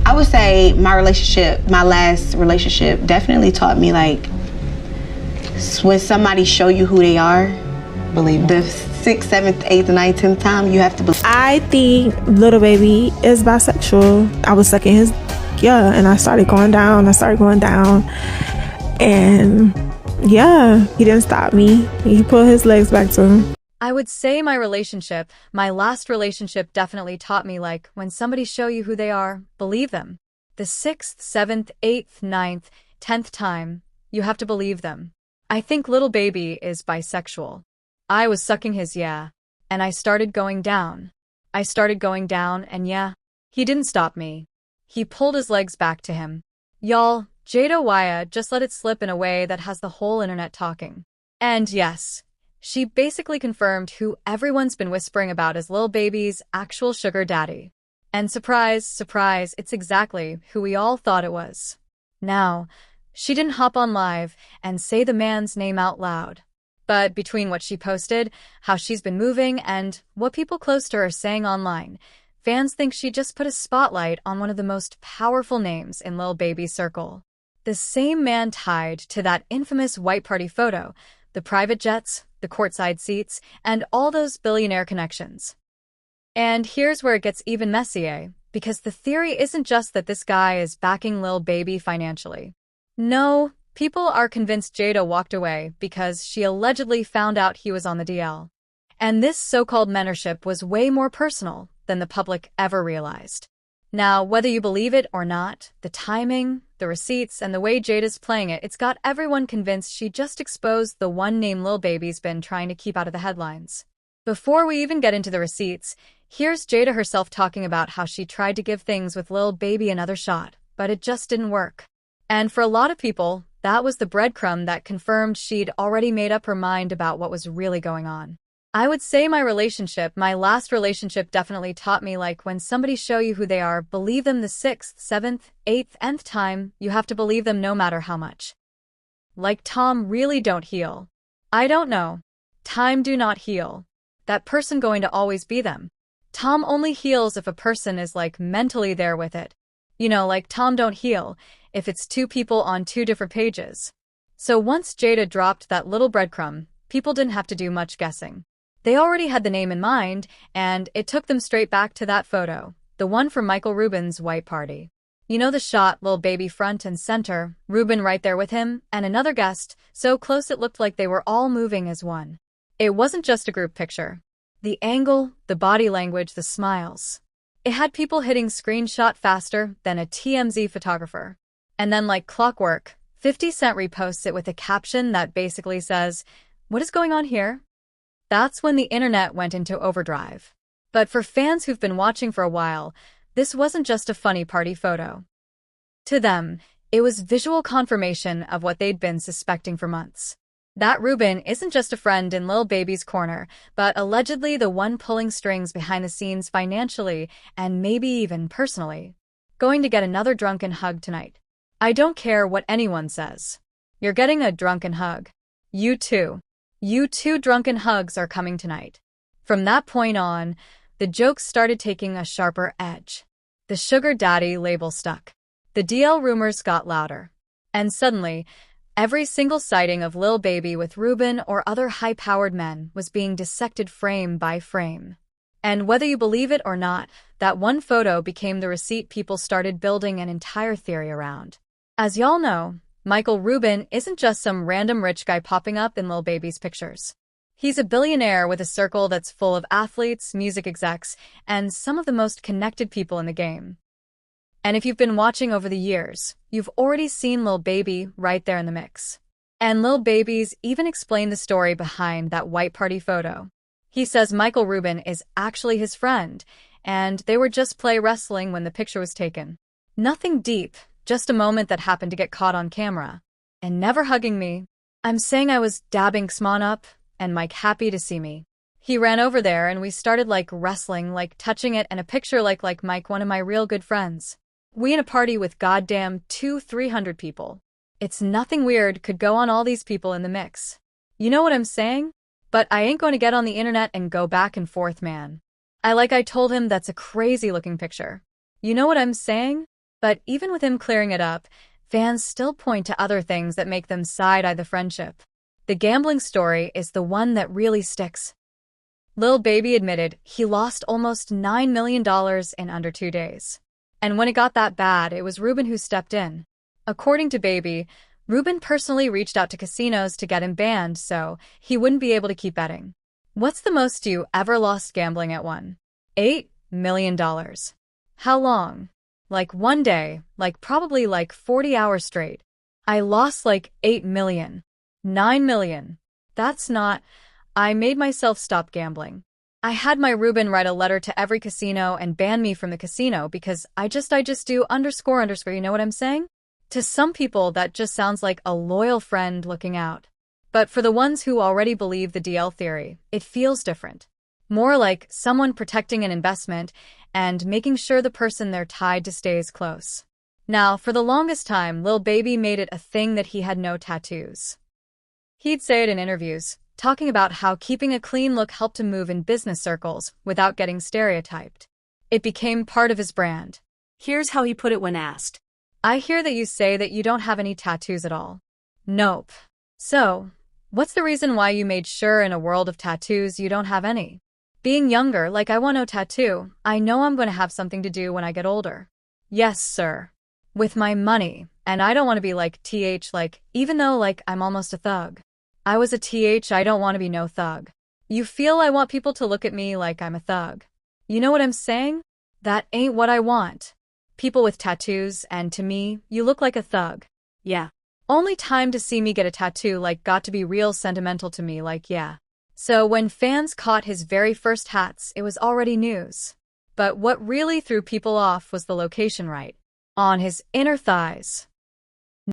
I would say my last relationship definitely taught me, like, when somebody show you who they are, Believe the it. 6th, 7th, 8th, 9th, 10th time, you have to believe. I think Little Baby is bisexual. I was sucking his, yeah, and I started going down. And yeah, he didn't stop me. He put his legs back to him. I would say my last relationship definitely taught me, like, when somebody show you who they are, believe them. The 6th, 7th, 8th, 9th, 10th time, you have to believe them. I think Little Baby is bisexual. I was sucking his and I started going down. And yeah, he didn't stop me. He pulled his legs back to him. Y'all, Jayda just let it slip in a way that has the whole internet talking. And yes, she basically confirmed who everyone's been whispering about as Lil Baby's actual sugar daddy. And surprise, surprise, it's exactly who we all thought it was. Now, she didn't hop on live and say the man's name out loud. But between what she posted, how she's been moving, and what people close to her are saying online, fans think she just put a spotlight on one of the most powerful names in Lil Baby's circle. The same man tied to that infamous white party photo, the private jets, the courtside seats, and all those billionaire connections. And here's where it gets even messier, because the theory isn't just that this guy is backing Lil Baby financially. No, people are convinced Jayda walked away because she allegedly found out he was on the DL. And this so-called mentorship was way more personal than the public ever realized. Now, whether you believe it or not, the timing, the receipts, and the way Jayda's playing it's got everyone convinced she just exposed the one name Lil Baby's been trying to keep out of the headlines. Before we even get into the receipts, here's Jayda herself talking about how she tried to give things with Lil Baby another shot, but it just didn't work. And for a lot of people, that was the breadcrumb that confirmed she'd already made up her mind about what was really going on. I would say my last relationship definitely taught me, like, when somebody show you who they are, believe them the 6th, 7th, 8th, nth time, you have to believe them no matter how much. Like, Tom really don't heal. I don't know. Time do not heal. That person going to always be them. Tom only heals if a person is, like, mentally there with it. You know, like, Tom don't heal if it's two people on two different pages. So once Jayda dropped that little breadcrumb, people didn't have to do much guessing. They already had the name in mind, and it took them straight back to that photo, the one from Michael Rubin's white party. You know the shot, Lil Baby front and center, Rubin right there with him, and another guest, so close it looked like they were all moving as one. It wasn't just a group picture. The angle, the body language, the smiles. It had people hitting screenshot faster than a TMZ photographer. And then, like clockwork, 50 Cent reposts it with a caption that basically says, "What is going on here?" That's when the internet went into overdrive. But for fans who've been watching for a while, this wasn't just a funny party photo. To them, it was visual confirmation of what they'd been suspecting for months. That Rubin isn't just a friend in Lil Baby's corner, but allegedly the one pulling strings behind the scenes financially and maybe even personally. Going to get another drunken hug tonight. I don't care what anyone says. You're getting a drunken hug. You too. You two drunken hugs are coming tonight. From that point on, the jokes started taking a sharper edge. The sugar daddy label stuck. The DL rumors got louder. And suddenly, every single sighting of Lil Baby with Rubin or other high-powered men was being dissected frame by frame. And whether you believe it or not, that one photo became the receipt people started building an entire theory around. As y'all know, Michael Rubin isn't just some random rich guy popping up in Lil Baby's pictures. He's a billionaire with a circle that's full of athletes, music execs, and some of the most connected people in the game. And if you've been watching over the years, you've already seen Lil Baby right there in the mix. And Lil Baby's even explained the story behind that white party photo. He says Michael Rubin is actually his friend, and they were just play wrestling when the picture was taken. Nothing deep, just a moment that happened to get caught on camera. And never hugging me. I'm saying I was dabbing Smon up, and Mike happy to see me. He ran over there and we started like wrestling, like touching it, and a picture like Mike, one of my real good friends. We in a party with goddamn 200-300 people. It's nothing weird could go on all these people in the mix. You know what I'm saying? But I ain't going to get on the internet and go back and forth, man. I told him that's a crazy looking picture. You know what I'm saying? But even with him clearing it up, fans still point to other things that make them side-eye the friendship. The gambling story is the one that really sticks. Lil Baby admitted he lost almost $9 million in under 2 days. And when it got that bad, it was Ruben who stepped in. According to Baby, Ruben personally reached out to casinos to get him banned so he wouldn't be able to keep betting. What's the most you ever lost gambling at one? $8 million. How long? Like one day, probably 40 hours straight. I lost $8 million. $9 million. That's not... I made myself stop gambling. I had my Ruben write a letter to every casino and ban me from the casino because I just do __, you know what I'm saying? To some people, that just sounds like a loyal friend looking out. But for the ones who already believe the DL theory, it feels different. More like someone protecting an investment and making sure the person they're tied to stays close. Now, for the longest time, Lil Baby made it a thing that he had no tattoos. He'd say it in interviews, talking about how keeping a clean look helped him move in business circles without getting stereotyped. It became part of his brand. Here's how he put it when asked. I hear that you say that you don't have any tattoos at all. Nope. So, what's the reason why you made sure in a world of tattoos you don't have any? Being younger, I want no tattoo, I know I'm going to have something to do when I get older. Yes, sir. With my money, and I don't want to be even though I'm almost a thug. I was a I don't want to be no thug. You feel I want people to look at me like I'm a thug. You know what I'm saying? That ain't what I want. People with tattoos, and to me, you look like a thug. Yeah. Only time to see me get a tattoo got to be real sentimental to me, yeah. So when fans caught his very first hats, it was already news. But what really threw people off was the location right. On his inner thighs.